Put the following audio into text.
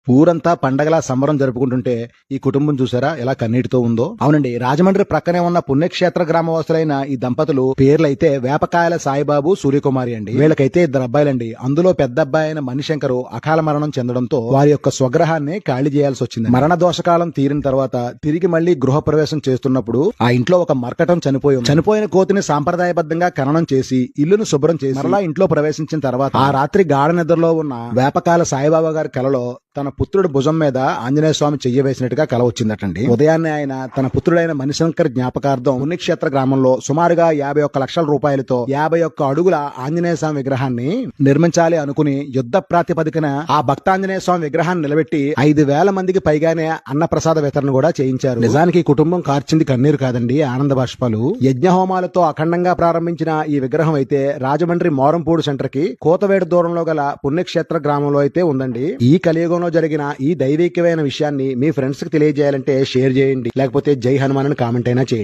ఊరంతా పండగలా సంబరం జరుపుకుంటుంటే ఈ కుటుంబం చూసారా ఎలా కన్నీటితో ఉందో. అవునండి, రాజమండ్రి ప్రక్కనే ఉన్న పుణ్యక్షేత్ర గ్రామవాసులైన ఈ దంపతులు పేర్లైతే వేపకాయల సాయిబాబు, సూర్యకుమారి అండి. వీళ్ళకైతే ఇద్దరు అబ్బాయిలండి. అందులో పెద్ద అబ్బాయి అయిన మణిశంకరు అకాల మరణం చెందడంతో వారి యొక్క స్వగ్రహాన్ని ఖాళీ చేయాల్సి వచ్చింది. మరణ దోషకాలం తీరిన తర్వాత తిరిగి మళ్లీ గృహ ప్రవేశం చేస్తున్నప్పుడు ఆ ఇంట్లో ఒక మర్కటం చనిపోయిన కోతిని సాంప్రదాయబద్ధంగా ఖననం చేసి ఇల్లును శుభ్రం చేసి మరలా ఇంట్లో ప్రవేశించిన తర్వాత ఆ రాత్రి గాఢ నిద్రలో ఉన్న వేపకాయల సాయిబాబా గారి కలలో తన పుత్రుడి భుజం మీద ఆంజనేయ స్వామి చెయ్యవేసినట్టుగా కల వచ్చిందటండి. ఉదయాన్నే ఆయన తన పుత్రుడైన మణిశంకర్ జ్ఞాపకార్థం పుణ్యక్షేత్ర గ్రామంలో సుమారుగా 51 లక్షల రూపాయలతో 51 అడుగుల ఆంజనేయ స్వామి విగ్రహాన్ని నిర్మించాలి అనుకుని యుద్ధ ప్రాతిపదికన ఆ భక్తాంజనేయ స్వామి విగ్రహాన్ని నిలబెట్టి 5,000 మందికి పైగానే అన్నప్రసాద వితరణ కూడా చేయించారు. నిజానికి ఈ కుటుంబం కార్చింది కన్నీరు కాదండి, ఆనంద బాష్పాలు. యజ్ఞ హోమాలతో అఖండంగా ప్రారంభించిన ఈ విగ్రహం అయితే రాజమండ్రి మోరంపూడి సెంటర్ కి కోతవేడు దూరంలో గల పుణ్యక్షేత్ర గ్రామంలో అయితే ఉందండి. ఈ కలియుగంలో జరిగిన ఈ దైవికమైన విషయాన్ని మీ ఫ్రెండ్స్ కి తెలియజేయాలంటే షేర్ చేయండి, లేకపోతే జై హనుమాన్ అని కామెంట్ అయినా చేయండి.